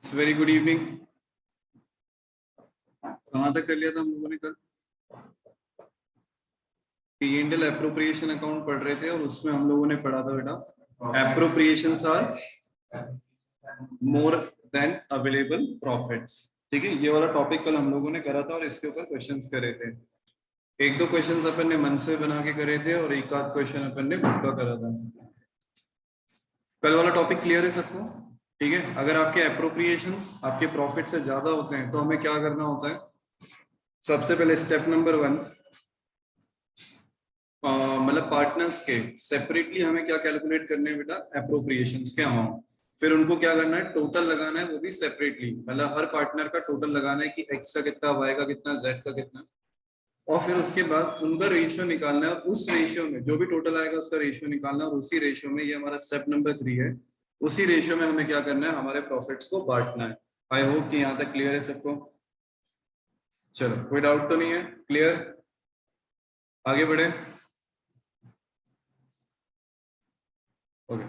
It's very good evening. कहाँ तक कर लिया था हम लोगों ने कल? P&L एप्रोप्रिएशन अकाउंट पढ़ रहे थे और उसमें हम लोगों ने पढ़ा था बेटा appropriations are more than available profits. ठीक है, ये वाला टॉपिक कल हम लोगों ने करा था और इसके ऊपर क्वेश्चंस करे थे। एक दो क्वेश्चंस अपन ने मन से बना के करे थे और एक आध क्वेश्चन अपन ने खुद का करा था। कल वाला टॉपिक क्लियर है सबको? ठीक है, अगर आपके एप्रोप्रिएशंस आपके प्रॉफिट से ज्यादा होते हैं तो हमें क्या करना होता है? सबसे पहले स्टेप नंबर 1, मतलब पार्टनर्स के सेपरेटली हमें क्या कैलकुलेट करने हैं बेटा? एप्रोप्रिएशंस के अमाउंट। फिर उनको क्या करना है? टोटल लगाना है, वो भी सेपरेटली, मतलब हर पार्टनर का टोटल लगाना है कि एक्स का कितना, वाई का कितना, जेड का कितना, और फिर उसके बाद उनका रेशियो निकालना है और उस रेशियो में जो भी टोटल आएगा उसका रेशियो निकालना है और उसी रेशियो में, ये हमारा स्टेप नंबर 3 है, उसी रेशियो में हमें क्या करना है? हमारे प्रॉफिट्स को बांटना है। आई होप कि यहाँ तक क्लियर है सबको। चलो, कोई डाउट तो नहीं है? क्लियर? आगे बढ़े। ओके,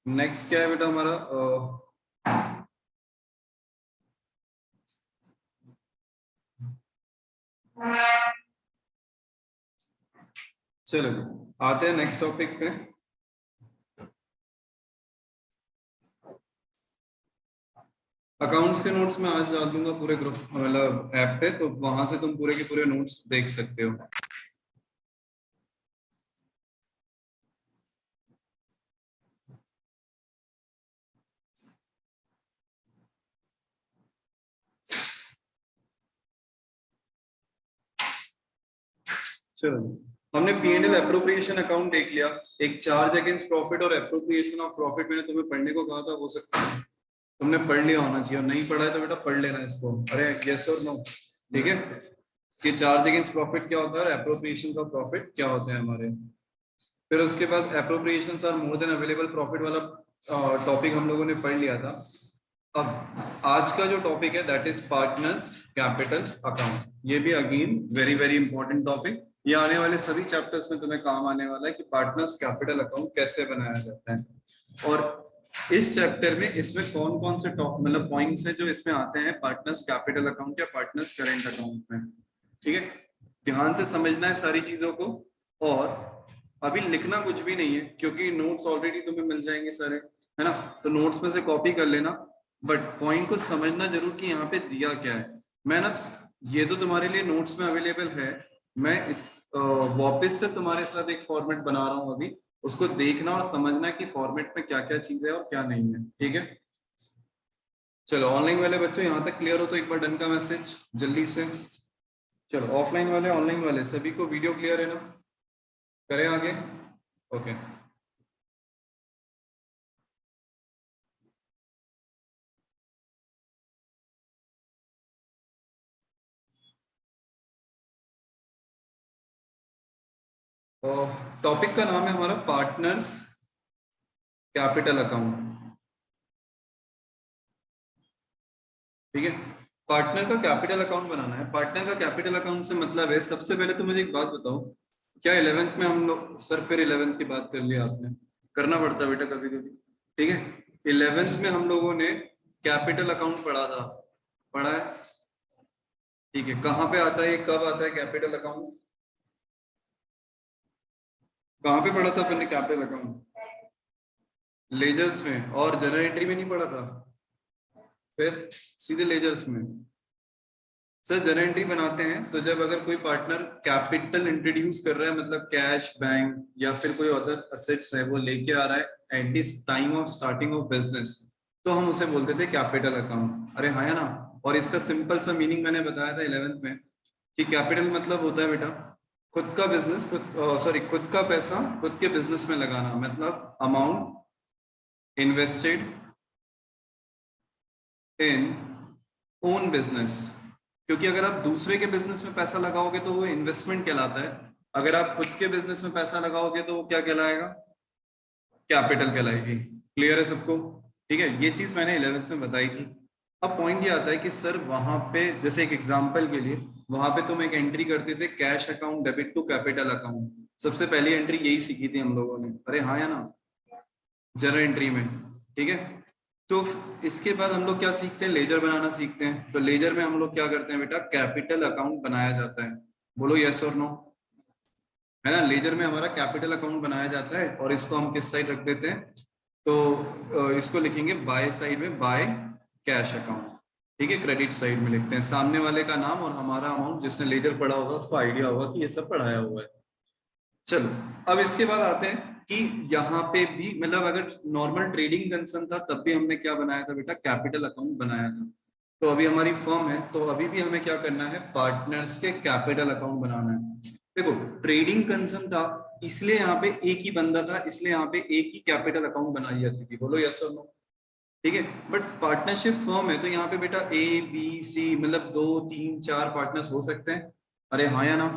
नेक्स्ट क्या है बेटा हमारा? चलो आते हैं नेक्स्ट टॉपिक पे। अकाउंट्स के नोट्स में आज डाल दूंगा पूरे ग्रुप, मतलब ऐप पे, तो वहां से तुम पूरे के पूरे नोट्स देख सकते हो। चलो, हमने P&L एप्रोप्रिएशन अकाउंट देख लिया। एक चार्ज अगेंस्ट प्रॉफिट और एप्रोप्रिएशन ऑफ प्रॉफिट मैंने तुम्हें पढ़ने को कहा था, हो सकता है तुमने पढ़ लिया होना चाहिए, और नहीं पढ़ा है तो बेटा पढ़ लेना इसको। अरे यस और नो? ठीक है, कि चार्ज अगेंस्ट प्रॉफिट क्या होता है और एप्रोप्रिएशन ऑफ प्रॉफिट क्या होते हैं हमारे। फिर उसके बाद appropriations are more than available profit वाला टॉपिक हम लोगों ने पढ़ लिया था। अब आज का जो टॉपिक है that is partners capital account. ये भी again very very important topic, ये आने वाले सभी चैप्टर्स में तुम्हें काम आने वाला है कि पार्टनर्स कैपिटल अकाउंट कैसे बनाया जाता है। और इस चैप्टर में इसमें कौन कौन से टॉप मतलब पॉइंट्स हैं जो इसमें आते हैं पार्टनर्स कैपिटल अकाउंट या पार्टनर्स करेंट अकाउंट में। ठीक है, ध्यान से समझना है सारी चीजों को, और अभी लिखना कुछ भी नहीं है क्योंकि नोट्स ऑलरेडी तुम्हें मिल जाएंगे सारे, है ना? तो नोट्स में से कॉपी कर लेना, बट पॉइंट को समझना जरूर कि यहाँ पे दिया क्या है। मैं ना, ये तो तुम्हारे लिए नोट्स में अवेलेबल है, मैं इस वापस से तुम्हारे साथ एक फॉर्मेट बना रहा हूँ अभी, उसको देखना और समझना कि फॉर्मेट में क्या क्या चीज है और क्या नहीं है। ठीक है, चलो ऑनलाइन वाले बच्चों यहाँ तक क्लियर हो तो एक बार डन का मैसेज जल्दी से। चलो ऑफलाइन वाले ऑनलाइन वाले सभी को वीडियो क्लियर है ना? करें आगे? ओके। टॉपिक का नाम है हमारा पार्टनर्स कैपिटल अकाउंट। ठीक है, पार्टनर का कैपिटल अकाउंट बनाना है। पार्टनर का कैपिटल अकाउंट से मतलब है, सबसे पहले तो मुझे एक बात बताओ, क्या 11th में हम लोग, सर फिर 11th की बात कर लिया आपने, करना पड़ता है बेटा कभी कभी। ठीक है, 11th में हम लोगों ने कैपिटल अकाउंट पढ़ा था, पढ़ा है? ठीक है, कहाँ पे आता है, कब आता है कैपिटल अकाउंट? कहाँ पे पढ़ा था अपन ने कैपिटल अकाउंट? लेजर्स में, और जनरल एंट्री में नहीं पढ़ा था? फिर सीधे लेजर्स में। सर जनरल एंट्री बनाते हैं तो जब अगर कोई पार्टनर कैपिटल इंट्रोड्यूस कर रहा है, मतलब कैश, बैंक या फिर कोई अदर असेट्स है वो लेके आ रहा है at this time of starting of business, तो हम उसे बोलते थे कैपिटल अकाउंट। अरे हाँ, है ना? और इसका सिंपल सा मीनिंग मैंने बताया था 11th में कि कैपिटल मतलब होता है बेटा खुद का बिजनेस, खुद का पैसा खुद के बिजनेस में लगाना, मतलब amount invested in own business. क्योंकि अगर आप दूसरे के बिजनेस में पैसा लगाओगे तो वो इन्वेस्टमेंट कहलाता है, अगर आप खुद के बिजनेस में पैसा लगाओगे तो वो क्या कहलाएगा? कैपिटल कहलाएगी। क्लियर है सबको? ठीक है, ये चीज मैंने 11th में बताई थी। अब पॉइंट ये आता है कि सर वहां पे, जैसे एक एग्जांपल के लिए, वहां पे तुम एक एंट्री करते थे cash account debit to capital account, सबसे पहली एंट्री यही सीखी थी हम लोगों ने। अरे हाँ या ना? जर्नल एंट्री में। ठीक है, तो इसके बाद हम लोग क्या सीखते हैं, लेजर बनाना सीखते हैं। तो लेजर में हम लोग क्या करते हैं बेटा, कैपिटल अकाउंट बनाया जाता है। बोलो यस और नो, है ना। लेजर में हमारा कैपिटल अकाउंट बनाया जाता है और इसको हम किस साइड रख देते हैं, तो इसको लिखेंगे बाय साइड में, बाय कैश अकाउंट। ठीक है, क्रेडिट साइड में लिखते हैं सामने वाले का नाम और हमारा अमाउंट। जिसने लेजर पढ़ा होगा उसको आइडिया होगा कि ये सब पढ़ाया हुआ है। चलो, अब इसके बाद आते हैं कि यहाँ पे भी मतलब अगर नॉर्मल ट्रेडिंग कंसर्न था तब भी हमने क्या बनाया था बेटा, कैपिटल अकाउंट बनाया था। तो अभी हमारी फर्म है तो अभी भी हमें क्या करना है, पार्टनर्स के कैपिटल अकाउंट बनाना है। देखो, ट्रेडिंग कंसर्न था इसलिए यहाँ पे एक ही बंदा था, इसलिए यहाँ पे एक ही कैपिटल अकाउंट बनाई जाती थी। बोलो यस और नो। ठीक है, बट पार्टनरशिप फर्म है तो यहाँ पे बेटा ए बी सी मतलब 2 3 4 पार्टनर्स हो सकते हैं। अरे हाँ या ना।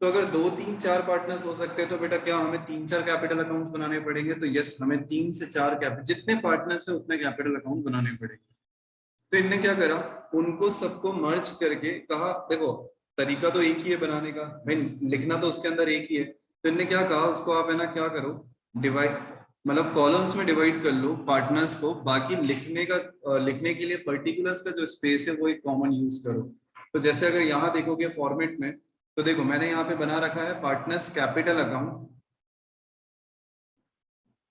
तो अगर 2 3 4 पार्टनर्स हो सकते हैं तो बेटा क्या हमें 3 4 कैपिटल अकाउंट्स बनाने पड़ेंगे। तो यस, हमें 3 से 4 कैपिटल, जितने पार्टनर्स है उतने कैपिटल अकाउंट बनाने पड़ेंगे। तो इनने क्या करा, उनको सबको मर्ज करके कहा देखो, तरीका तो एक ही है बनाने का भाई, लिखना तो उसके अंदर एक ही है। तो इनने क्या कहा, उसको आप है ना क्या करो, डिवाइड मतलब कॉलम्स में डिवाइड कर लो पार्टनर्स को, बाकी लिखने का लिखने के लिए पर्टिकुलर्स का जो स्पेस है वो एक कॉमन यूज करो। तो जैसे अगर यहाँ देखोगे फॉर्मेट में, तो देखो मैंने यहाँ पे बना रखा है पार्टनर्स कैपिटल अकाउंट,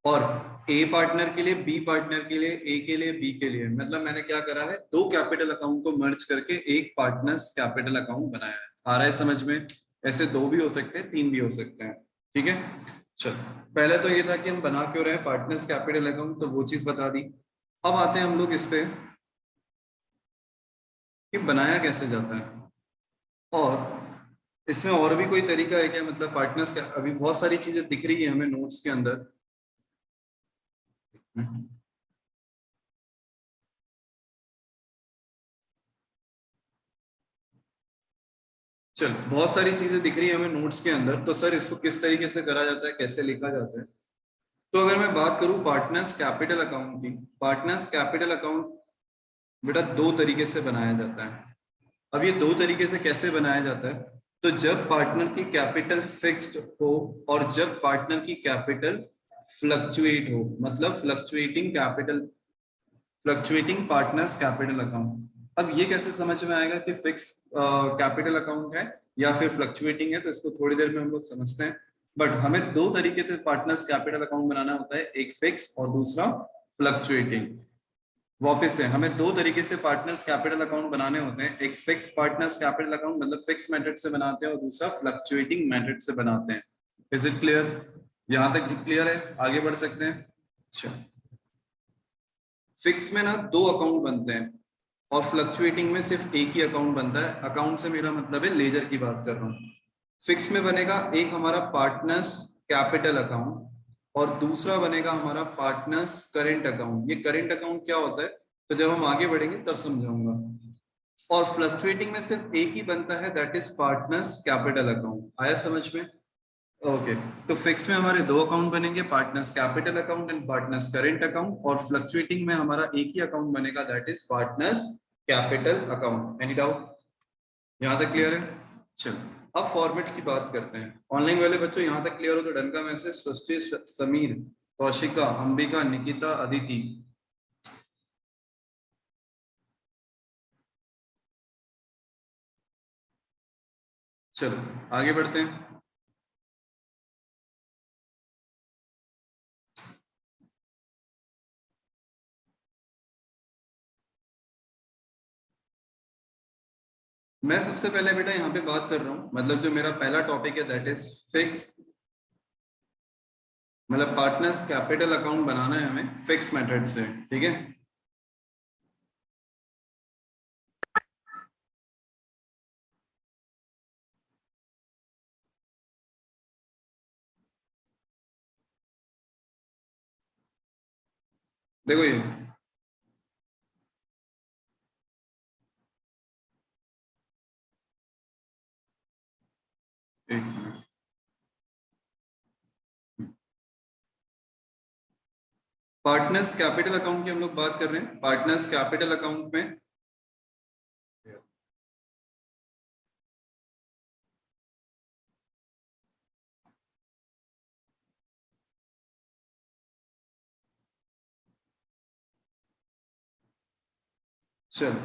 और ए पार्टनर के लिए, बी पार्टनर के लिए, ए के लिए, बी के लिए, मतलब मैंने क्या करा है, 2 कैपिटल अकाउंट को मर्ज करके एक पार्टनर्स कैपिटल अकाउंट बनाया है। आ रहा है समझ में। ऐसे 2 भी हो सकते हैं, 3 भी हो सकते हैं। ठीक है, चलो, पहले तो ये था कि हम बना क्यों रहे पार्टनर्स कैपिटल अकाउंट, तो वो चीज बता दी। अब आते हैं हम लोग इस पे कि बनाया कैसे जाता है, और इसमें और भी कोई तरीका है क्या, मतलब पार्टनर्स का अभी बहुत सारी चीजें दिख रही है हमें नोट्स के अंदर। चलो, बहुत सारी चीजें दिख रही है हमें नोट्स के अंदर, तो सर इसको किस तरीके से करा जाता है, कैसे लिखा जाता है। तो अगर मैं बात करूं पार्टनर्स कैपिटल अकाउंट की, पार्टनर्स कैपिटल अकाउंट बेटा 2 तरीके से बनाया जाता है। अब ये 2 तरीके से कैसे बनाया जाता है, तो जब पार्टनर की कैपिटल फिक्स्ड हो और जब पार्टनर की कैपिटल फ्लक्चुएट हो, मतलब fluctuating capital, fluctuating partners capital account. अब ये कैसे समझ में आएगा कि फिक्स कैपिटल अकाउंट है या फिर फ्लक्चुएटिंग है, तो इसको थोड़ी देर में हम लोग समझते हैं। बट हमें 2 तरीके से पार्टनर्स कैपिटल अकाउंट बनाना होता है, एक फिक्स और दूसरा फ्लक्चुएटिंग। वापस से हमें 2 तरीके से पार्टनर्स कैपिटल अकाउंट बनाने होते हैं, एक फिक्स पार्टनर्स कैपिटल अकाउंट मतलब फिक्स मेथड से बनाते हैं और दूसरा फ्लक्चुएटिंग मेथड से बनाते हैं। इज इट क्लियर, यहां तक क्लियर है, आगे बढ़ सकते हैं। अच्छा, फिक्स में ना 2 अकाउंट बनते हैं और फ्लक्चुएटिंग में सिर्फ एक ही अकाउंट बनता है। अकाउंट से मेरा मतलब है लेजर की बात कर रहा हूँ। फिक्स में बनेगा एक हमारा पार्टनर्स कैपिटल अकाउंट और दूसरा बनेगा हमारा पार्टनर्स करेंट अकाउंट। ये करेंट अकाउंट क्या होता है, तो जब हम आगे बढ़ेंगे तब समझाऊंगा। और फ्लक्चुएटिंग में सिर्फ एक ही बनता है, that is partners capital account. आया समझ में। ओके, तो फिक्स में हमारे 2 अकाउंट बनेंगे, partners capital account and partners current account, और फ्लक्चुएटिंग में हमारा एक ही अकाउंट बनेगा, that is partners capital account. Any doubt, यहां तक क्लियर है। चलो, अब फॉर्मेट की बात करते हैं। ऑनलाइन वाले बच्चों यहां तक क्लियर हो तो डन का मैसेज, सृष्टि, समीर, कौशिका, अंबिका, निकिता, अदिति। चलो आगे बढ़ते हैं। मैं सबसे पहले बेटा यहाँ पे बात कर रहा हूँ, मतलब जो मेरा पहला टॉपिक है दैट इज फिक्स, मतलब पार्टनर्स कैपिटल अकाउंट बनाना है हमें फिक्स मेथड से। ठीक है, देखो ये एक मिनट, पार्टनर्स कैपिटल अकाउंट की हम लोग बात कर रहे हैं। पार्टनर्स कैपिटल अकाउंट में चलो,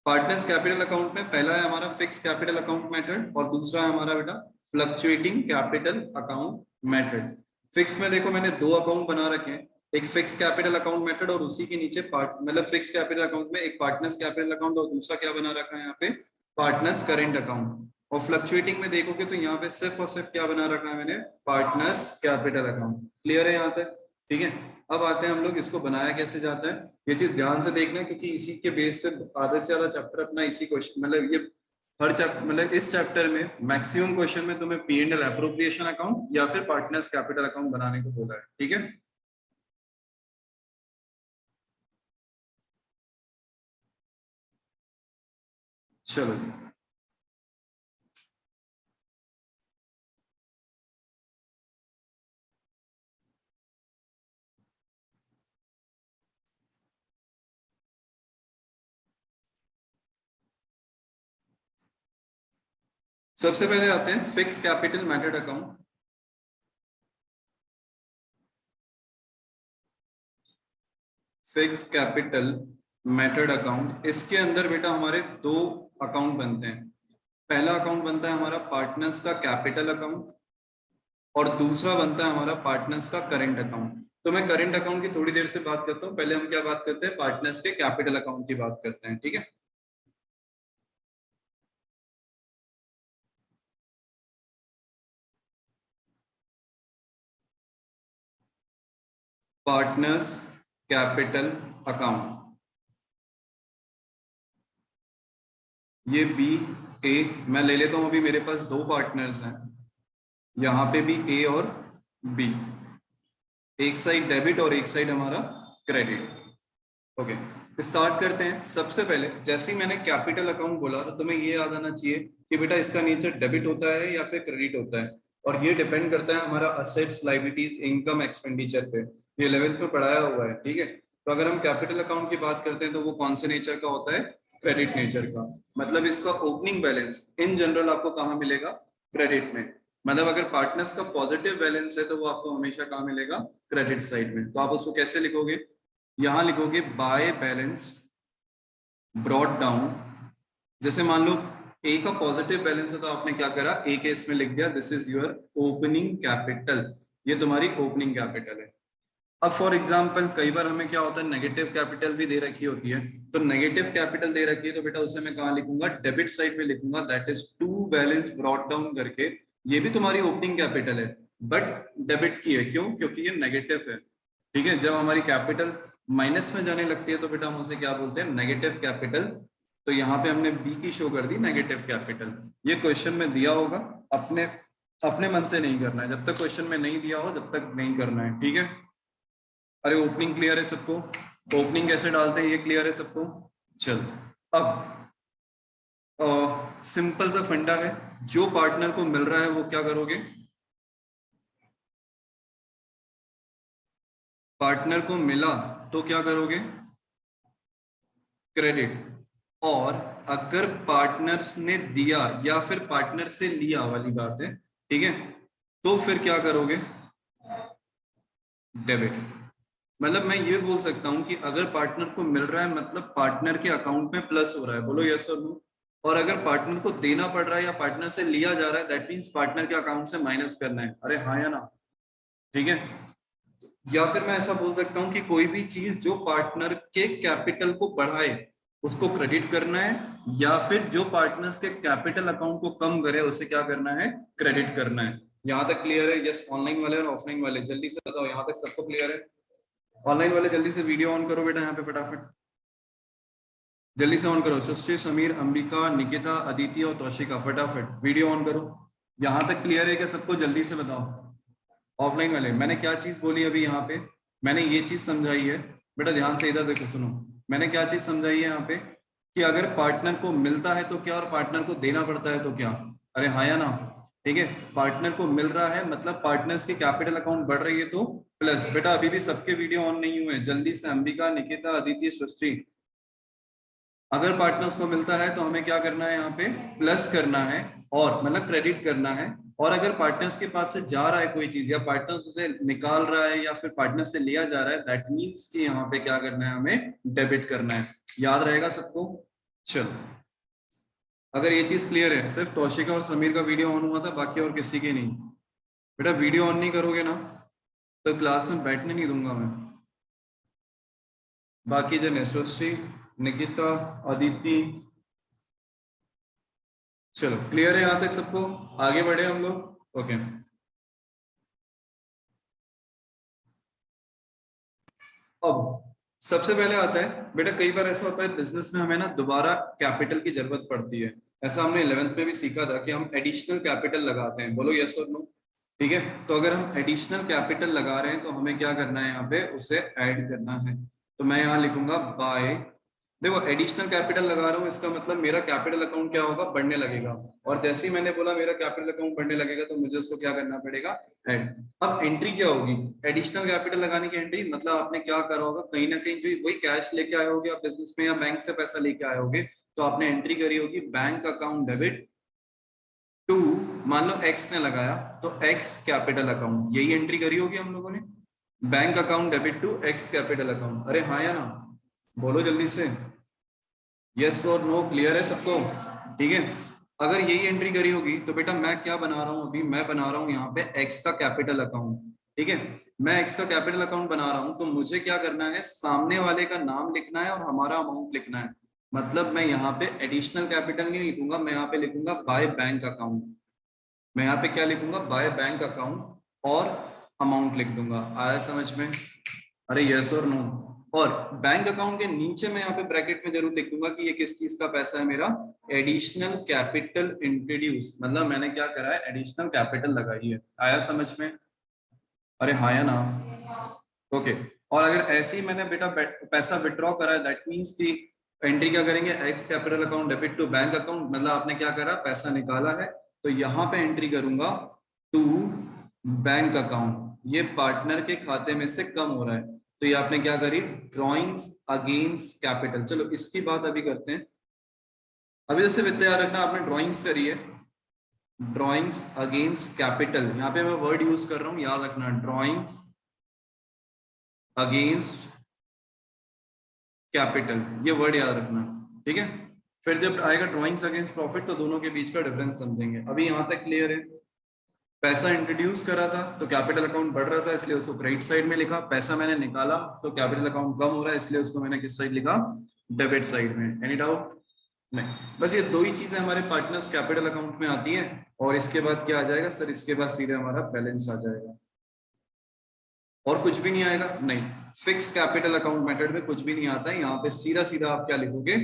पार्टनर्स कैपिटल अकाउंट में पहला है हमारा फिक्स कैपिटल अकाउंट मेथड और दूसरा है हमारा बेटा fluctuating capital account method. Fix में देखो मैंने दो अकाउंट बना रखे हैं, एक फिक्स कैपिटल अकाउंट मेथड और उसी के नीचे मतलब फिक्स कैपिटल अकाउंट में एक पार्टनर्स कैपिटल अकाउंट और दूसरा क्या बना रखा है यहाँ पे पार्टनर्स करेंट अकाउंट। और फ्लक्चुएटिंग में देखोगे तो यहाँ पे सिर्फ और सिर्फ क्या बना रखा है मैंने पार्टनर्स कैपिटल अकाउंट। क्लियर है यहाँ तक? ठीक है, अब आते हैं हम लोग इसको बनाया कैसे जाता है, ये चीज ध्यान से देखना क्योंकि इसी के बेस पे आधे से ज्यादा चैप्टर अपना इसी क्वेश्चन मतलब ये हर चैप्टर मतलब इस चैप्टर में मैक्सिमम क्वेश्चन में तुम्हें P&L एप्रोप्रिएशन अकाउंट या फिर पार्टनर्स कैपिटल अकाउंट बनाने को बोला है। ठीक है, चलो सबसे पहले आते हैं fix capital method account. Fix capital method account, इसके अंदर बेटा हमारे दो अकाउंट बनते हैं। पहला अकाउंट बनता है हमारा पार्टनर्स का कैपिटल अकाउंट और दूसरा बनता है हमारा पार्टनर्स का करंट अकाउंट। तो मैं करंट अकाउंट की थोड़ी देर से बात करता हूँ, पहले हम क्या बात करते हैं पार्टनर्स के कैपिटल अकाउंट की बात करते हैं। ठीक है, पार्टनर्स कैपिटल अकाउंट, ये बी ए मैं ले लेता हूं, अभी मेरे पास दो पार्टनर्स हैं, यहाँ पे भी ए और बी, एक साइड डेबिट और एक साइड हमारा क्रेडिट। ओके, स्टार्ट करते हैं। सबसे पहले जैसे ही मैंने कैपिटल अकाउंट बोला तो तुम्हें ये याद आना चाहिए कि बेटा इसका नेचर डेबिट होता है या फिर क्रेडिट होता है, और ये डिपेंड करता है हमारा असेट्स लायबिलिटीज इनकम एक्सपेंडिचर पे। ये 11th में पढ़ाया हुआ है। ठीक है, तो अगर हम कैपिटल अकाउंट की बात करते हैं तो वो कौन से नेचर का होता है, क्रेडिट नेचर का। मतलब इसका ओपनिंग बैलेंस इन जनरल आपको कहाँ मिलेगा, क्रेडिट में। मतलब अगर पार्टनर्स का पॉजिटिव बैलेंस है तो वो आपको हमेशा कहाँ मिलेगा, क्रेडिट साइड में। तो आप उसको कैसे लिखोगे, यहां लिखोगे बाय बैलेंस ब्रॉट डाउन। जैसे मान लो ए का पॉजिटिव बैलेंस है तो आपने क्या करा, ए के इसमें लिख दिया this is your opening capital, ये तुम्हारी ओपनिंग कैपिटल है। अब फॉर एग्जांपल कई बार हमें क्या होता है नेगेटिव कैपिटल भी दे रखी होती है, तो नेगेटिव कैपिटल दे रखी है तो बेटा उसे मैं कहाँ लिखूंगा, डेबिट साइड में लिखूंगा, that is to balance brought down करके। ये भी तुम्हारी ओपनिंग कैपिटल है बट डेबिट की है, क्यों, क्योंकि ये नेगेटिव है। ठीक है, जब हमारी कैपिटल माइनस में जाने लगती है तो बेटा हम उसे क्या बोलते हैं, नेगेटिव कैपिटल। तो यहाँ पे हमने बी की शो कर दी नेगेटिव कैपिटल। ये क्वेश्चन में दिया होगा, अपने अपने मन से नहीं करना है, जब तक क्वेश्चन में नहीं दिया हो जब तक नहीं करना है। ठीक है, अरे ओपनिंग क्लियर है सबको, ओपनिंग कैसे डालते हैं ये क्लियर है सबको। चल, अब सिंपल सा फंडा है, जो पार्टनर को मिल रहा है वो क्या करोगे, पार्टनर को मिला तो क्या करोगे, क्रेडिट। और अगर पार्टनर्स ने दिया या फिर पार्टनर से लिया वाली बात है, ठीक है, तो फिर क्या करोगे, डेबिट। मतलब मैं ये बोल सकता हूं कि अगर पार्टनर को मिल रहा है मतलब पार्टनर के अकाउंट में प्लस हो रहा है, बोलो यस और नो। और अगर पार्टनर को देना पड़ रहा है या पार्टनर से लिया जा रहा है दैट मींस पार्टनर के अकाउंट से माइनस करना है, अरे हाँ या ना। ठीक है, या फिर मैं ऐसा बोल सकता हूं कि कोई भी चीज जो पार्टनर के कैपिटल को बढ़ाए उसको क्रेडिट करना है, या फिर जो पार्टनर्स के कैपिटल अकाउंट को कम करे उसे क्या करना है, क्रेडिट करना है। यहाँ तक क्लियर है? यस, ऑनलाइन वाले और ऑफलाइन वाले जल्दी से बताओ, यहाँ तक सबको क्लियर है? ऑनलाइन वाले जल्दी से वीडियो ऑन करो बेटा, यहाँ पे फटाफट जल्दी से ऑन करो। सृष्टि, समीर, अंबिका, निकिता, अदिति और तौशिका, फटाफट वीडियो ऑन करो। यहाँ तक क्लियर है क्या सबको? जल्दी से बताओ। ऑफलाइन वाले, मैंने क्या चीज बोली अभी यहाँ पे, मैंने ये चीज समझाई है बेटा, ध्यान से इधर देखो सुनो, मैंने क्या चीज समझाई है यहाँ पे कि अगर पार्टनर को मिलता है तो क्या और पार्टनर को देना पड़ता है तो क्या, अरे हाँ या ना। ठीक है, पार्टनर को मिल रहा है मतलब पार्टनर्स की कैपिटल अकाउंट बढ़ रही है तो प्लस। बेटा अभी भी सबके वीडियो ऑन नहीं हुए, जल्दी से अंबिका, निकिता, अदिति, सृष्टि, अगर पार्टनर्स को मिलता है तो हमें क्या करना है, यहाँ पे प्लस करना है और मतलब क्रेडिट करना है, और अगर पार्टनर्स के पास से जा रहा है कोई चीज, या पार्टनर्स उसे निकाल रहा है, या फिर पार्टनर से लिया जा रहा है, दैट मीन्स कि यहाँ पे क्या करना है, हमें डेबिट करना है। याद रहेगा सबको? चलो, अगर ये चीज क्लियर है, सिर्फ तौशिका और समीर का वीडियो ऑन हुआ था, बाकी और किसी की नहीं। बेटा वीडियो ऑन नहीं करोगे ना तो क्लास में बैठने नहीं दूंगा मैं। बाकी जन यशस्वी, निकिता, अदिति, चलो क्लियर है यहां तक सबको? आगे बढ़े हम लोग। ओके, अब सबसे पहले आता है बेटा, कई बार ऐसा होता है बिजनेस में हमें ना दोबारा कैपिटल की जरूरत पड़ती है। ऐसा हमने 11th में भी सीखा था कि हम एडिशनल कैपिटल लगाते हैं। बोलो यस और नो? ठीक है, तो अगर हम एडिशनल कैपिटल लगा रहे हैं तो हमें क्या करना है, यहाँ पे उसे ऐड करना है। तो मैं यहाँ लिखूंगा बाय, देखो एडिशनल कैपिटल लगा रहा हूँ, इसका मतलब मेरा कैपिटल अकाउंट क्या होगा, बढ़ने लगेगा। और जैसे ही मैंने बोला मेरा कैपिटल अकाउंट बढ़ने लगेगा, तो मुझे उसको क्या करना पड़ेगा, ऐड। अब एंट्री क्या होगी, एडिशनल कैपिटल लगाने की एंट्री, मतलब आपने क्या करा होगा, कहीं ना कहीं जो वही कैश लेके आए होगे आप बिजनेस में, या बैंक से पैसा लेके आए होगे, तो आपने एंट्री करी होगी बैंक अकाउंट डेबिट टू, मान लो एक्स ने लगाया तो एक्स कैपिटल अकाउंट, यही एंट्री करी होगी हम लोगों ने, bank account debit to X capital account. अरे हाँ या ना, बोलो जल्दी से, यस और नो, क्लियर है सबको? ठीक है, अगर यही एंट्री करी होगी तो बेटा मैं क्या बना रहा हूं, अभी मैं बना रहा हूं यहाँ पे एक्स का कैपिटल अकाउंट। ठीक है, मैं एक्स का कैपिटल अकाउंट बना रहा हूं, तो मुझे क्या करना है, सामने वाले का नाम लिखना है और हमारा अमाउंट लिखना है। मतलब मैं यहाँ पे एडिशनल कैपिटल नहीं लिखूंगा, मैं यहाँ पे लिखूंगा बाय बैंक अकाउंट। मैं यहाँ पे क्या लिखूंगा, बाय बैंक अकाउंट, और अमाउंट लिख दूंगा। आया समझ में? अरे यस और नो? और बैंक अकाउंट के नीचे मैं यहाँ पे ब्रैकेट में जरूर लिख दूंगा कि ये किस चीज का पैसा है मेरा, एडिशनल कैपिटल इंट्रोड्यूस, मतलब मैंने क्या करा है, एडिशनल कैपिटल लगाई है। आया समझ में? अरे हाँ या ना? ओके, और अगर ऐसे ही मैंने बेटा पैसा विड्रॉ करा है, दैट मीन्स कि एंट्री क्या करेंगे, X capital account debit to bank account, मतलब आपने क्या करा, पैसा निकाला है, तो यहाँ पे एंट्री करूंगा टू बैंक अकाउंट, ये पार्टनर के खाते में से कम हो रहा है, तो ये आपने क्या करी, ड्रॉइंग्स अगेंस्ट कैपिटल। चलो इसकी बात अभी करते हैं। अभी जैसे विद्या याद रखना, आपने ड्रॉइंग्स करी है, ड्रॉइंग्स अगेंस्ट कैपिटल, यहाँ पे मैं वर्ड यूज कर रहा हूँ, याद रखना, ड्रॉइंग्स अगेंस्ट कैपिटल, ये वर्ड याद रखना। ठीक है, फिर जब आएगा ड्रॉइंग्स अगेंस्ट प्रॉफिट, तो दोनों के बीच का डिफरेंस समझेंगे। अभी यहां तक क्लियर है? पैसा इंट्रोड्यूस करा था तो कैपिटल अकाउंट बढ़ रहा था, इसलिए उसको क्रेडिट साइड में लिखा। पैसा मैंने निकाला तो कैपिटल अकाउंट कम हो रहा है, इसलिए उसको मैंने किस साइड लिखा, डेबिट साइड में। Any doubt? नहीं, बस ये दो ही चीजें हमारे पार्टनर्स कैपिटल अकाउंट में आती है। और इसके बाद क्या आ जाएगा सर, इसके बाद सीधे हमारा बैलेंस आ जाएगा, और कुछ भी नहीं आएगा। नहीं, फिक्स कैपिटल अकाउंट मेथड में कुछ भी नहीं आता है, यहाँ पे सीधा सीधा आप क्या लिखोगे,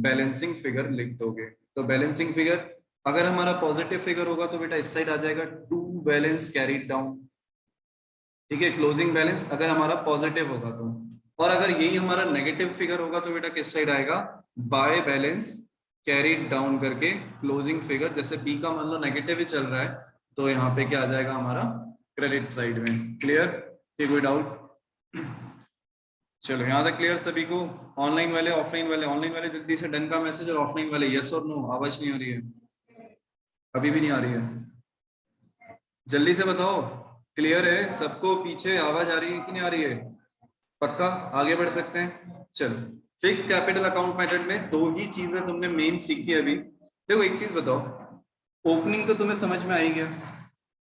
बैलेंसिंग फिगर लिख दोगे। तो बैलेंसिंग फिगर अगर हमारा पॉजिटिव फिगर होगा तो बेटा इस साइड आ जाएगा टू बैलेंस कैरीड डाउन। ठीक है, क्लोजिंग बैलेंस अगर हमारा पॉजिटिव होगा तो, और अगर यही हमारा नेगेटिव फिगर होगा तो बेटा किस साइड आएगा, बाय बैलेंस कैरीड डाउन करके क्लोजिंग फिगर। जैसे बी का मान लो नेगेटिव ही चल रहा है, तो यहाँ पे क्या आ जाएगा हमारा, क्रेडिट साइड में। क्लियर? कोई डाउट? चलो यहाँ तक क्लियर सभी को? ऑनलाइन वाले ऑफलाइन वाले, ऑनलाइन वाले जल्दी से डन का मैसेज, और ऑफलाइन वाले यस और नो। आवाज नहीं आ रही है, अभी भी नहीं आ रही है, जल्दी से बताओ। क्लियर है सबको? पीछे आवाज आ रही है कि नहीं आ रही है? पक्का आगे बढ़ सकते हैं? चलो, फिक्स कैपिटल अकाउंट मेथड में दो ही चीजें तुमने मेन सीखी अभी। देखो एक चीज बताओ, ओपनिंग तो तुम्हें समझ में आई गया?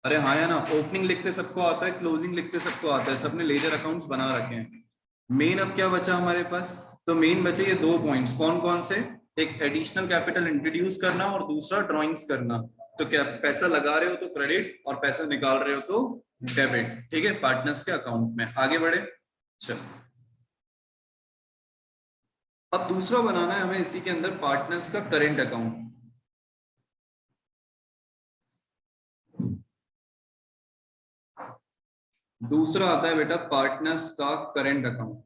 अरे हाँ या ना, ओपनिंग लिखते सबको आता है, क्लोजिंग लिखते सबको आता है, सबने लेजर अकाउंट्स बना रखे हैं। मेन अब क्या बचा हमारे पास, तो मेन बचे ये दो पॉइंट्स। कौन कौन से? एक एडिशनल कैपिटल इंट्रोड्यूस करना, और दूसरा ड्रॉइंग्स करना। तो क्या पैसा लगा रहे हो तो क्रेडिट, और पैसा निकाल रहे हो तो डेबिट। ठीक है, पार्टनर्स के अकाउंट में। आगे बढ़े, चलो अब दूसरा बनाना है हमें इसी के अंदर, पार्टनर्स का करेंट अकाउंट। दूसरा आता है बेटा पार्टनर्स का करेंट अकाउंट।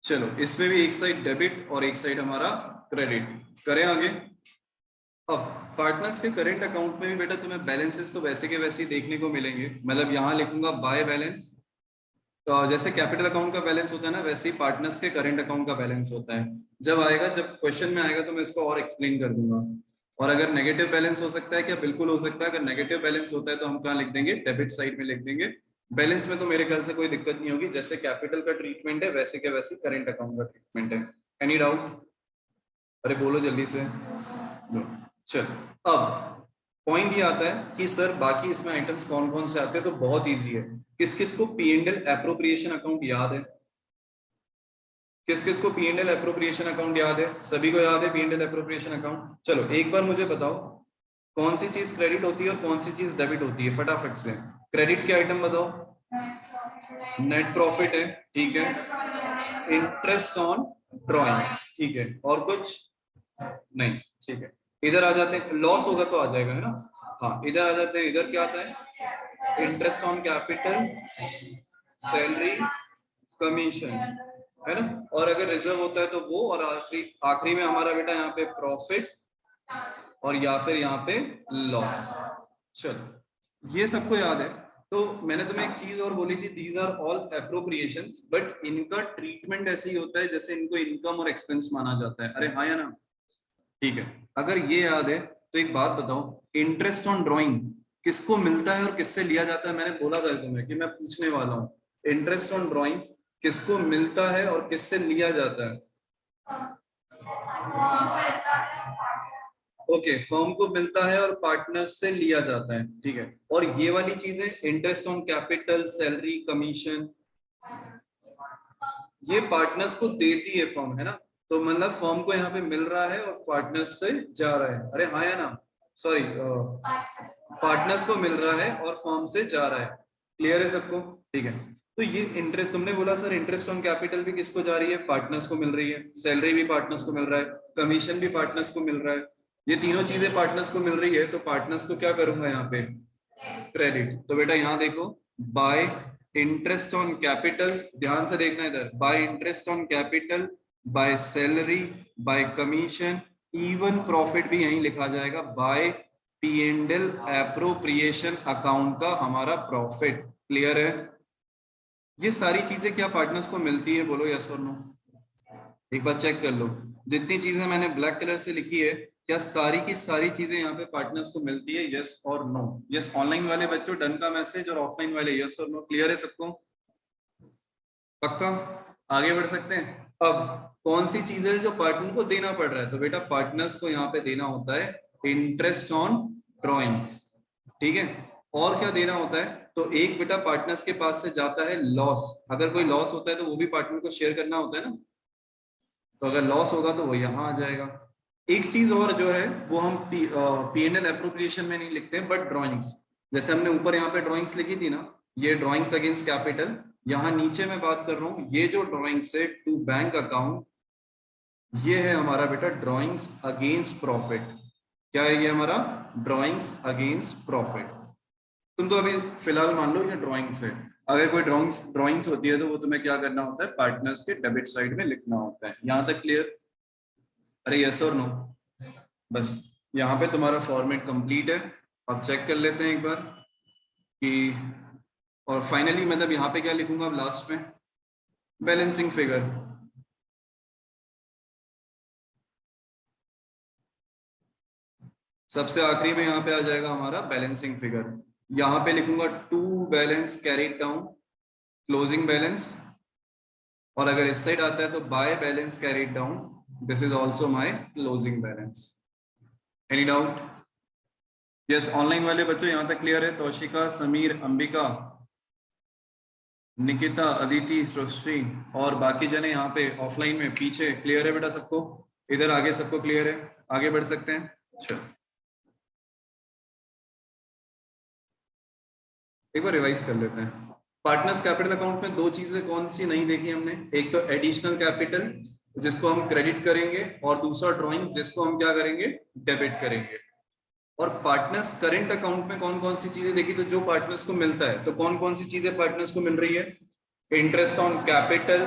चलो इसमें भी एक साइड डेबिट और एक साइड हमारा क्रेडिट। करें आगे? अब पार्टनर्स के करंट अकाउंट में भी बेटा तुम्हें बैलेंसेस तो वैसे के वैसे ही देखने को मिलेंगे, मतलब यहाँ लिखूंगा बाय बैलेंस, तो जैसे कैपिटल अकाउंट का बैलेंस होता है ना, वैसे ही पार्टनर्स के करंट अकाउंट का बैलेंस होता है। जब आएगा, जब क्वेश्चन में आएगा तो मैं इसको और एक्सप्लेन कर दूंगा। और अगर नेगेटिव बैलेंस हो सकता है क्या, बिल्कुल हो सकता है। अगर नेगेटिव बैलेंस होता है तो हम कहाँ लिख देंगे, डेबिट साइड में लिख देंगे। बैलेंस में तो मेरे ख्याल से कोई दिक्कत नहीं होगी, जैसे कैपिटल का ट्रीटमेंट है वैसे के वैसे करंट अकाउंट का ट्रीटमेंट है। Any doubt? अरे बोलो जल्दी से। चल, अब पॉइंट ये आता है कि सर बाकी इसमें आइटम्स कौन कौन से आते हैं, तो बहुत इजी है। किस किस को P and L appropriation account याद है? किस किस को P and L appropriation account याद है? सभी को याद है P and L appropriation account? चलो एक बार मुझे बताओ, कौन सी चीज क्रेडिट होती है और कौन सी चीज डेबिट होती है, फटाफट से। क्रेडिट के आइटम बताओ। नेट प्रॉफिट है, ठीक है। इंटरेस्ट ऑन ड्रॉइंग, ठीक है। और कुछ नहीं, ठीक है। इधर आ जाते हैं, लॉस होगा तो आ जाएगा, है ना। हाँ, इधर आ जाते हैं। इधर क्या आता है? Interest on capital, salary, commission, है ना। और अगर रिजर्व होता है तो वो, और आखिरी आखिरी में हमारा बेटा यहाँ पे प्रॉफिट, और या फिर यहाँ पे लॉस। चलो ये सबको याद है। तो मैंने तुम्हें एक चीज और बोली थी, these are all appropriations, but इनका ट्रीटमेंट ऐसे ही होता है जैसे इनको इनकम और एक्सपेंस माना जाता है। अरे हाँ या ना? ठीक है। अगर ये याद है तो एक बात बताओ, इंटरेस्ट ऑन ड्राइंग किसको मिलता है और किससे लिया जाता है? मैंने बोला था तुम्हें कि मैं पूछने वाला हूँ। इंटरेस्ट ऑन ड्राइंग किसको मिलता है और किससे लिया जाता है? ओके, फर्म को मिलता है और पार्टनर्स से लिया जाता है, ठीक है। और ये वाली चीजें, interest on capital, salary, commission, ये पार्टनर्स को देती है फर्म, है ना। तो मतलब फर्म को यहाँ पे मिल रहा है और पार्टनर्स से जा रहा है। अरे हाँ या ना? सॉरी, पार्टनर्स को मिल रहा है और फर्म से जा रहा है। क्लियर है सबको? ठीक है। तो ये इंटरेस्ट तुमने बोला सर, इंटरेस्ट ऑन कैपिटल भी किसको जा रही है? पार्टनर्स को मिल रही है। सैलरी भी पार्टनर्स को मिल रहा है, कमीशन भी पार्टनर्स को मिल रहा है। ये तीनों चीजें पार्टनर्स को मिल रही है, तो पार्टनर्स को क्या करूंगा यहाँ पे? क्रेडिट। तो बेटा यहाँ देखो, बाय इंटरेस्ट ऑन कैपिटल, ध्यान से देखना इधर, bye interest on capital, by salary, bye commission, even profit भी यहीं लिखा जाएगा, by P and L appropriation account का हमारा प्रॉफिट। क्लियर है? ये सारी चीजें क्या पार्टनर्स को मिलती है? बोलो यस और नो। एक बार चेक कर लो, जितनी चीजें मैंने ब्लैक कलर से लिखी है, क्या सारी की सारी चीजें यहाँ पे पार्टनर्स को मिलती है? यस और नो। यस ऑनलाइन वाले बच्चों डन का मैसेज, और ऑफलाइन वाले यस और नो। क्लियर है सबको? पक्का? आगे बढ़ सकते हैं। अब कौन सी चीज है जो पार्टनर को देना पड़ रहा है? तो बेटा पार्टनर्स को यहाँ पे देना होता है इंटरेस्ट ऑन ड्रॉइंग्स, ठीक है। और क्या देना होता है? तो एक बेटा पार्टनर्स के पास से जाता है लॉस। अगर कोई लॉस होता है तो वो भी पार्टनर को शेयर करना होता है ना। तो अगर लॉस होगा तो वो यहाँ आ जाएगा। एक चीज और जो है वो हम पी एंड एल एप्रोप्रिएशन में नहीं लिखते हैं, बट ड्रॉइंग्स, जैसे हमने ऊपर यहाँ पे ड्रॉइंग्स लिखी थी ना, ये ड्रॉइंग्स अगेंस्ट कैपिटल। यहाँ नीचे मैं बात कर रहा हूँ, ये जो ड्रॉइंग्स है टू बैंक अकाउंट, ये है हमारा बेटा ड्रॉइंग्स अगेंस्ट प्रॉफिट। क्या है ये हमारा? Drawings against profit. तुम तो अभी फिलहाल मान लो ये ड्रॉइंग्स है। अगर कोई ड्रॉइंग्स होती है तो वो तुम्हें क्या करना होता है? पार्टनर्स के डेबिट साइड में लिखना होता है। यहाँ तक क्लियर? अरे यस और नो? बस यहाँ पे तुम्हारा फॉर्मेट कंप्लीट है। अब चेक कर लेते हैं एक बार कि, और फाइनली मतलब यहाँ पे क्या लिखूंगा अब लास्ट में? Balancing figure. सबसे आखिरी में यहाँ पे आ जाएगा हमारा बैलेंसिंग फिगर। यहाँ पे लिखूंगा to balance carried down, closing balance. और अगर इस साइड आता है तो by balance carried down, this is also my closing balance. Any doubt? Yes online वाले बच्चों यहाँ तक क्लियर है? तौशिका, समीर, अंबिका, निकिता, अदिति, सृष्टि और बाकी जने यहाँ पे ऑफलाइन में पीछे क्लियर है बेटा सबको? इधर आगे सबको क्लियर है? आगे बढ़ सकते हैं? चलो एक बार रिवाइज कर लेते हैं। पार्टनर्स कैपिटल अकाउंट में दो चीजें कौन सी नहीं देखी हमने? एक तो एडिशनल कैपिटल जिसको हम क्रेडिट करेंगे, और दूसरा ड्रॉइंग्स जिसको हम क्या करेंगे? डेबिट करेंगे। और पार्टनर्स करंट अकाउंट में कौन कौन सी चीजें देखी? तो जो पार्टनर्स को मिलता है, तो कौन कौन सी चीजें पार्टनर्स को मिल रही है? Interest on capital,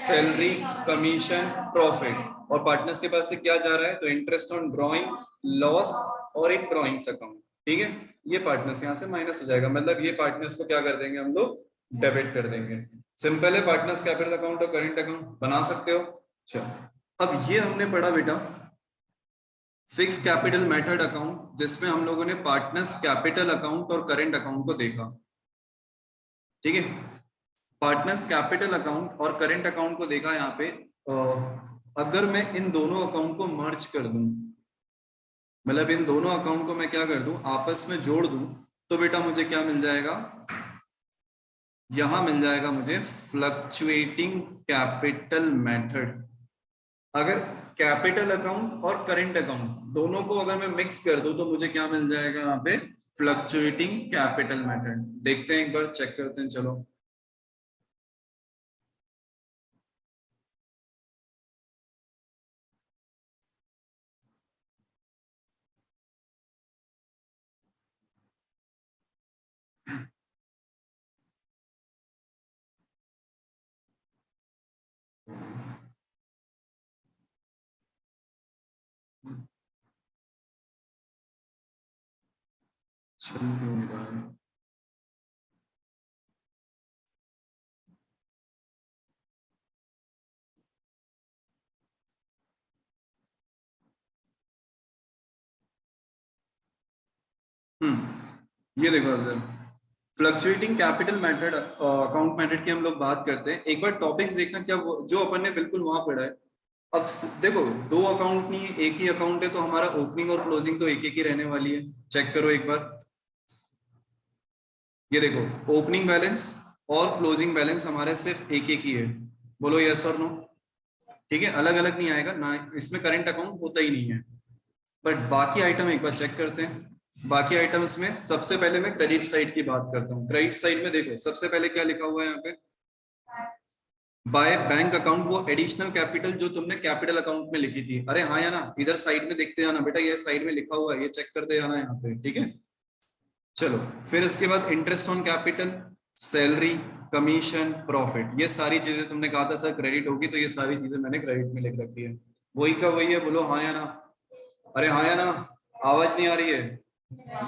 salary, commission, profit. और पार्टनर्स के पास से क्या जा रहा है? तो इंटरेस्ट ऑन ड्रॉइंग, लॉस और एक ड्रॉइंग्स अकाउंट, ठीक है। ये पार्टनर्स यहाँ से माइनस हो जाएगा, मतलब ये पार्टनर्स को क्या कर देंगे हम लोग, डेबिट कर देंगे। सिंपल है, पार्टनर्स कैपिटल अकाउंट और करेंट अकाउंट बना सकते हो। चलो अब ये हमने पढ़ा बेटा फिक्स कैपिटल मेथड अकाउंट, जिसमें हम लोगों ने पार्टनर्स कैपिटल अकाउंट और करेंट अकाउंट को देखा, ठीक है। पार्टनर्स कैपिटल अकाउंट और करेंट अकाउंट को देखा यहाँ पे। अगर मैं इन दोनों अकाउंट को मर्ज कर दूं, मतलब इन दोनों अकाउंट को मैं क्या कर दूं, आपस में जोड़ दूं, तो बेटा मुझे क्या मिल जाएगा, यहां मिल जाएगा मुझे फ्लक्चुएटिंग कैपिटल मेथड। अगर कैपिटल अकाउंट और करेंट अकाउंट दोनों को अगर मैं मिक्स कर दूं तो मुझे क्या मिल जाएगा यहाँ पे, फ्लक्चुएटिंग कैपिटल मेथड। देखते हैं एक बार, चेक करते हैं, चलो। चल क्यों नहीं रहा है? ये देखो sir, fluctuating capital method account method की हम लोग बात करते हैं। एक बार टॉपिक्स देखना, क्या जो अपन ने बिल्कुल वहां पढ़ा है। अब देखो दो अकाउंट नहीं है, एक ही अकाउंट है, तो हमारा ओपनिंग और क्लोजिंग तो एक एक ही रहने वाली है। चेक करो एक बार, ये देखो ओपनिंग बैलेंस और क्लोजिंग बैलेंस हमारे सिर्फ एक एक ही है। बोलो यस और नो, ठीक है, अलग अलग नहीं आएगा ना, इसमें करंट अकाउंट होता ही नहीं है। बट बाकी आइटम एक बार चेक करते हैं। बाकी आइटम्स में सबसे पहले मैं क्रेडिट साइड की बात करता हूँ। क्रेडिट साइड में देखो सबसे पहले क्या लिखा हुआ है यहाँ पे, बाय बैंक अकाउंट, वो एडिशनल कैपिटल जो तुमने कैपिटल अकाउंट में लिखी थी। अरे हाँ या ना, इधर साइड में देखते जाना बेटा, ये साइड में लिखा हुआ है, ये चेक करते जाना यहाँ पे, ठीक है। चलो फिर इसके बाद interest on capital, salary, commission, profit, ये सारी चीजें तुमने कहा था सर क्रेडिट होगी, तो ये सारी चीजें मैंने क्रेडिट में लिख रखी है। वही का वही है, बोलो हाँ या ना। अरे हाँ या ना, आवाज नहीं आ रही है,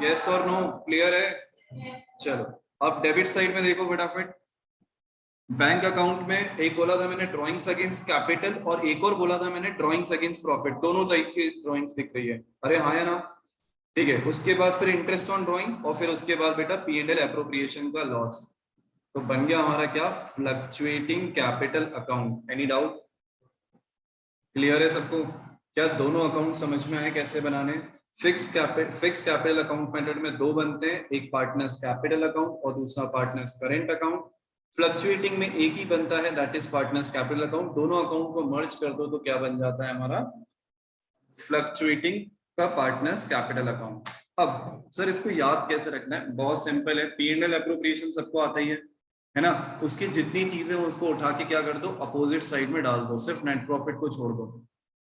यस और नो, क्लियर है। चलो अब डेबिट साइड में देखो फटाफट। बैंक अकाउंट में एक बोला था मैंने ड्रॉइंग्स अगेंस्ट कैपिटल, और एक और बोला था मैंने ड्रॉइंग्स अगेंस्ट प्रॉफिट, दोनों टाइप की ड्रॉइंग्स दिख रही है। अरे हाँ या ना, ठीक है। उसके बाद फिर इंटरेस्ट ऑन ड्रॉइंग, और फिर उसके बाद बेटा पी एंड एल एप्रोप्रिएशन का लॉस। तो बन गया हमारा क्या, fluctuating capital account. Any doubt, clear है सबको? क्या दोनों अकाउंट समझ में आए कैसे बनाने? फिक्स कैपिटल अकाउंट मेथड में दो बनते हैं, एक पार्टनर्स कैपिटल अकाउंट और दूसरा पार्टनर्स करेंट अकाउंट। फ्लक्चुएटिंग में एक ही बनता है, that is partners capital account. दोनों अकाउंट को मर्ज कर दो तो क्या बन जाता है हमारा, फ्लक्चुएटिंग का पार्टनर्स कैपिटल अकाउंट। अब सर इसको याद कैसे रखना है, बहुत सिंपल है, पी एंड एल एप्रोप्रिएशन सबको आता ही है ना। उसकी जितनी चीजें उसको उठा के क्या कर दो, अपोजिट साइड में डाल दो, सिर्फ नेट प्रॉफिट को छोड़ दो।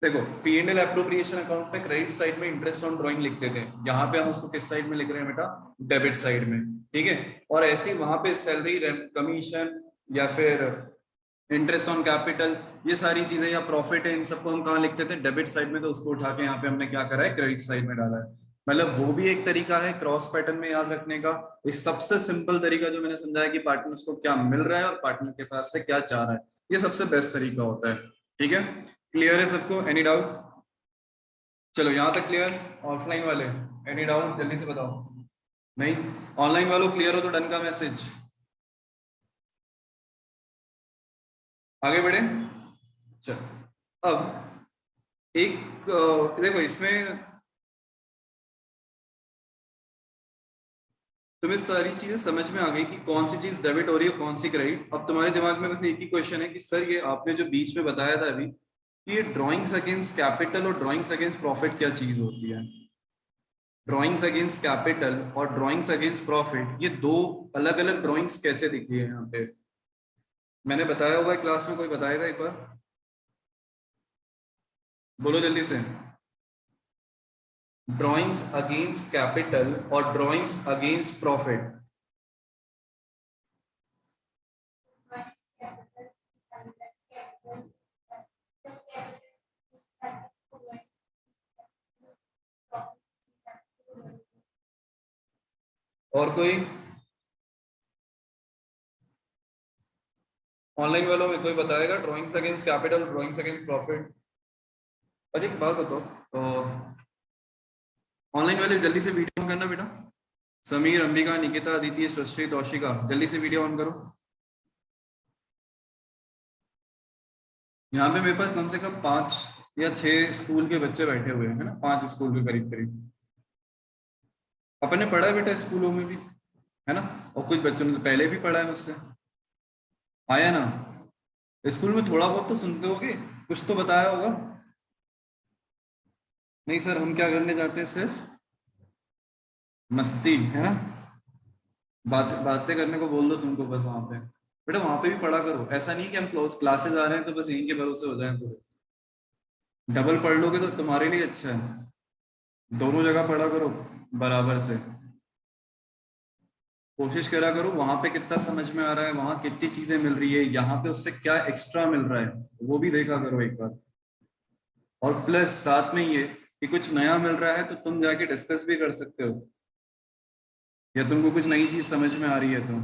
देखो P and L appropriation account में क्रेडिट साइड में इंटरेस्ट ऑन ड्रॉइंग लिखते थे, यहाँ पे हम उसको किस साइड में लिख रहे हैं बेटा, डेबिट साइड में, ठीक है। और ऐसे ही वहां पे सैलरी, कमीशन या फिर इंटरेस्ट ऑन कैपिटल, ये सारी चीजें या प्रॉफिट है, इन सबको हम कहाँ लिखते थे, डेबिट साइड में, तो उसको उठा के यहाँ पे हमने क्या करा है, क्रेडिट साइड में डाला है। मतलब वो भी एक तरीका है क्रॉस पैटर्न में याद रखने का। एक सबसे सिंपल तरीका जो मैंने समझाया कि पार्टनर्स को क्या मिल रहा है और पार्टनर के पास से क्या चाह रहा है, ये सबसे बेस्ट तरीका होता है, ठीक है। क्लियर है सबको, एनी डाउट? चलो यहाँ तक क्लियर। ऑफलाइन वाले एनी डाउट जल्दी से बताओ। नहीं, ऑनलाइन वालों क्लियर हो तो डन का मैसेज। आगे बढ़े, चलो अब एक देखो इसमें तुम्हें सारी चीजें समझ में आ गई कि कौन सी चीज डेबिट हो रही है, कौन सी क्रेडिट। अब तुम्हारे दिमाग में बस एक ही क्वेश्चन है कि सर ये आपने जो बीच में बताया था अभी कि ये ड्राइंग्स अगेंस्ट कैपिटल और ड्राइंग्स अगेंस्ट प्रॉफिट क्या चीज होती है। ड्राइंग्स अगेंस्ट कैपिटल और ड्राइंग्स अगेंस्ट प्रॉफिट, ये दो अलग अलग ड्राइंग्स कैसे दिखती है यहाँ पे, मैंने बताया होगा क्लास में, कोई बताएगा एक बार, बोलो जल्दी से। ड्राइंग्स अगेंस्ट कैपिटल और ड्राइंग्स अगेंस्ट प्रॉफिट। और कोई ऑनलाइन वालों में कोई बताएगा drawings against capital, drawings against profit? अच्छा एक बात बताओ, ऑनलाइन वाले जल्दी से वीडियो ऑन करना बेटा। समीर, अंबिका, निकिता, अदिति, सृष्टि, तौशिका, जल्दी से वीडियो ऑन करो। यहाँ पे मेरे पास कम से कम 5 या 6 स्कूल के बच्चे बैठे हुए हैं, है ना, 5 स्कूल के करीब करीब। अपन ने पढ़ा है बेटा स्कूलों में भी, है ना, और कुछ बच्चों ने तो पहले भी पढ़ा है मुझसे, आया ना। स्कूल में थोड़ा बहुत तो सुनते होगे, कुछ तो बताया होगा। नहीं सर, हम क्या करने जाते हैं, सिर्फ मस्ती, है ना, बातें करने को बोल दो तुमको बस वहां पे। बेटा वहां पे भी पढ़ा करो, ऐसा नहीं कि हम क्लासेस आ रहे हैं तो बस यहीं के भरोसे हो जाए पूरे। डबल पढ़ लोगे तो तुम्हारे लिए अच्छा है, दोनों जगह पढ़ा करो बराबर से। कोशिश करा करो वहां पे कितना समझ में आ रहा है, वहां कितनी चीजें मिल रही है, यहाँ पे उससे क्या एक्स्ट्रा मिल रहा है वो भी देखा करो एक बार। और प्लस साथ में ये कि कुछ नया मिल रहा है तो तुम जाके डिस्कस भी कर सकते हो, या तुमको कुछ नई चीज समझ में आ रही है तो।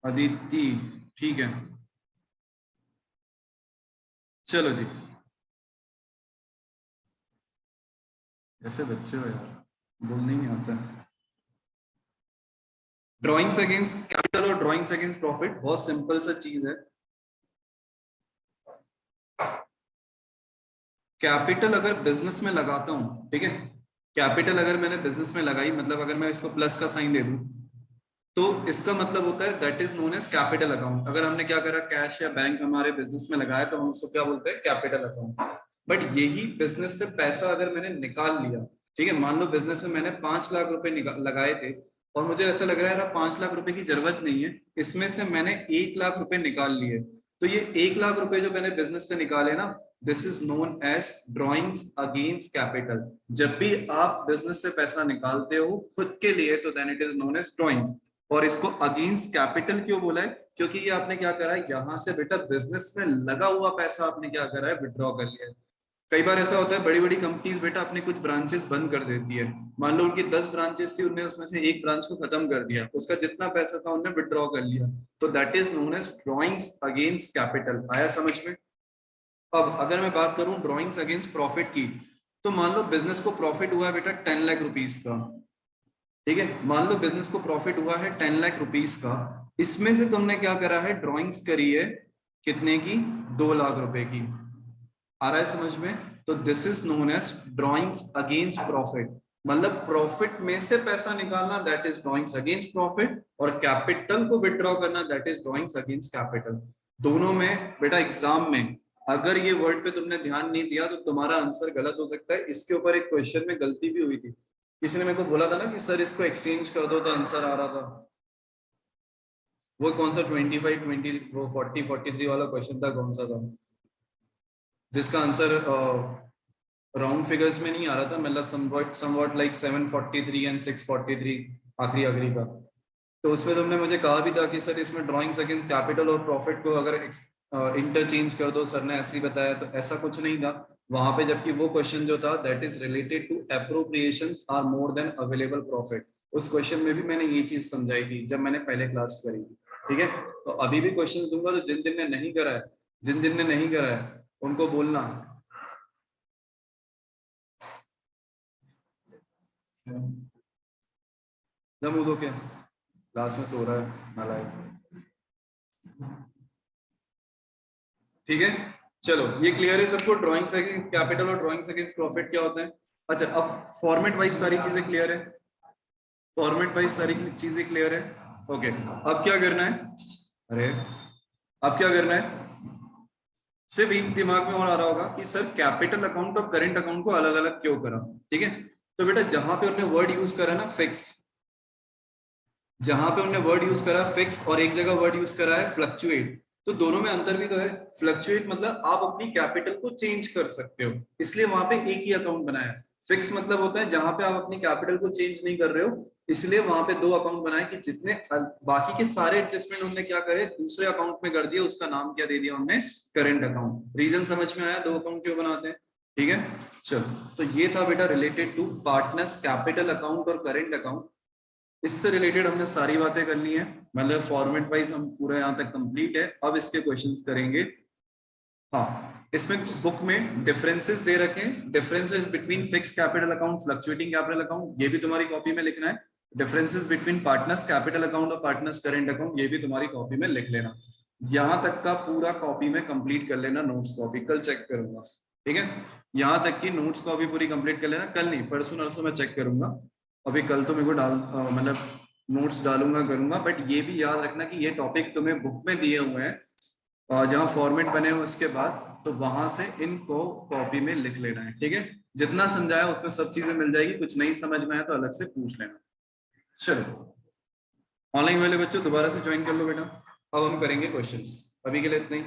अदिति, ठीक है, चलो जी। ऐसे बच्चे हो यार, बोलने ही नहीं आता। ड्राइंग्स अगेंस्ट कैपिटल और ड्राइंग्स अगेंस्ट प्रॉफिट बहुत सिंपल सा चीज है। कैपिटल अगर बिजनेस में लगाता हूं, ठीक है, कैपिटल अगर मैंने बिजनेस में लगाई, मतलब अगर मैं इसको प्लस का साइन दे दूं, तो इसका मतलब होता है that is known as capital account. अगर हमने क्या करा, कैश या बैंक हमारे बिजनेस में लगाया तो हम उसको क्या बोलते हैं, कैपिटल अकाउंट। बट यही बिजनेस से पैसा अगर मैंने निकाल लिया, ठीक है, मान लो बिजनेस में मैंने 5 लाख रुपए लगाए थे और मुझे ऐसा लग रहा है 5 लाख रुपए की जरूरत नहीं है, इसमें से मैंने 1 लाख रुपए निकाल लिए, तो ये 1 लाख रुपए जो मैंने बिजनेस से निकाले ना, this is known as drawings against capital. जब भी आप बिजनेस से पैसा निकालते हो खुद के लिए तो then it is known as drawings. और इसको अगेंस्ट कैपिटल क्यों बोला है, क्योंकि ये आपने क्या करा है, यहाँ से बेटा बिजनेस में लगा हुआ पैसा आपने क्या करा है, विड्रॉ कर लिया है। कई बार ऐसा होता है बड़ी बड़ी कंपनीज बेटा अपने कुछ ब्रांचेस बंद कर देती है, मान लो उनकी 10 ब्रांचेस थी, उन्होंने उसमें से एक ब्रांच को खत्म कर दिया, उसका जितना पैसा था उन्होंने विड्रॉ कर लिया, तो that is known as drawings against capital. आया समझ में? अब अगर मैं बात करूं ड्रॉइंग्स अगेंस्ट प्रॉफिट की, तो मान लो बिजनेस को प्रॉफिट हुआ है बेटा 10 लाख रुपीस का, ठीक है, मान लो बिजनेस को प्रॉफिट हुआ है 10 लाख रुपीस का, इसमें से तुमने क्या करा है, ड्रॉइंग्स करी है कितने की, 2 लाख रुपए की। आ रहा है समझ में? तो this is known as drawings against profit, मतलब प्रॉफिट में से पैसा निकालना that is drawings against profit, और कैपिटल को विड्रॉ करना that is drawings against capital. दोनों में बेटा एग्जाम में अगर ये वर्ड पे तुमने ध्यान नहीं दिया तो तुम्हारा आंसर गलत हो सकता है। इसके ऊपर एक क्वेश्चन में गलती भी हुई थी, किसी ने मेरे को बोला था ना कि सर इसको एक्सचेंज कर दो तो आंसर आ रहा था, वो कौन सा 25 20 वो 40 43 वाला क्वेश्चन था, कौन सा था जिसका आंसर राउंड फिगर्स में नहीं आ रहा था, मतलब समवॉट लाइक 743 एंड 643 आखिरी आखिरी का। तो उसमें तुमने मुझे कहा भी था कि सर इसमें ड्राइंग्स अगेंस्ट कैपिटल और प्रॉफिट को अगर इंटरचेंज कर दो, सर ने ऐसे ही बताया, तो ऐसा कुछ नहीं था वहां पे, जबकि वो क्वेश्चन जो था that is related to appropriations are more than available profit. उस क्वेश्चन में भी मैंने ये चीज समझाई थी जब मैंने पहले क्लास करी थी, ठीक है। तो अभी भी क्वेश्चन दूंगा, तो जिन जिन ने नहीं करा है, जिन जिन ने नहीं करा है उनको बोलना। जब मुंह धो के क्लास में सो रहा है नालायक, ठीक है। चलो ये क्लियर है सबको, ड्राइंग्स अगेंस्ट कैपिटल और ड्राइंग्स अगेंस्ट प्रॉफिट क्या होता है। अच्छा अब फॉर्मेट वाइज सारी चीजें क्लियर है, फॉर्मेट वाइज सारी चीजें क्लियर है, ओके। अब क्या करना है, अरे अब क्या करना है, सिर्फ एक दिमाग में और आ रहा होगा कि सर कैपिटल अकाउंट और करेंट अकाउंट को अलग अलग क्यों करा, ठीक है। तो बेटा जहां पे उन्होंने वर्ड यूज करा ना फिक्स, जहां पे उन्होंने वर्ड यूज करा फिक्स और एक जगह वर्ड यूज करा है फ्लक्चुएट, तो दोनों में अंतर भी तो है। फ्लक्चुएट मतलब आप अपनी कैपिटल को चेंज कर सकते हो, इसलिए वहां पे एक ही अकाउंट बनाया है। फिक्स मतलब होता है जहां पे आप अपनी कैपिटल को चेंज नहीं कर रहे हो, इसलिए वहां पे 2 अकाउंट बनाए कि जितने बाकी के सारे एडजस्टमेंट उन्होंने क्या करे, दूसरे अकाउंट में कर दिया, उसका नाम क्या दे दिया उन्होंने, करेंट अकाउंट। रीजन समझ में आया 2 अकाउंट क्यों बनाते हैं? ठीक है। चलो, तो ये था बेटा related to partners capital account और करेंट अकाउंट। इससे रिलेटेड हमने सारी बातें कर ली हैं, मतलब फॉर्मेट वाइज हम पूरा यहाँ तक कंप्लीट है। अब इसके क्वेश्चंस करेंगे। हाँ, इसमें बुक में डिफरेंसेस दे रखे हैं, differences between fix capital account, fluctuating capital account, ये भी तुम्हारी कॉपी में लिखना है। Differences between partners capital account और पार्टनर्स करेंट अकाउंट, ये भी तुम्हारी कॉपी में लिख लेना। यहाँ तक का पूरा कॉपी में कंप्लीट कर लेना, नोट्स कॉपी कल चेक करूंगा, ठीक है। यहाँ तक की नोट्स कॉपी पूरी कंप्लीट कर लेना, कल नहीं परसों नरसों मैं चेक करूंगा। अभी कल तो मेरे को मतलब नोट्स डालूंगा करूंगा, बट ये भी याद रखना कि ये टॉपिक तुम्हें बुक में दिए हुए हैं, जहाँ फॉर्मेट बने हो उसके बाद, तो वहां से इनको कॉपी में लिख लेना है, ठीक है। जितना समझाया उसमें सब चीजें मिल जाएगी, कुछ नहीं समझ में आया तो अलग से पूछ लेना। चलो, ऑनलाइन वाले बच्चों दोबारा से ज्वाइन कर लो बेटा। अब हम करेंगे क्वेश्चंस, अभी के लिए इतना ही।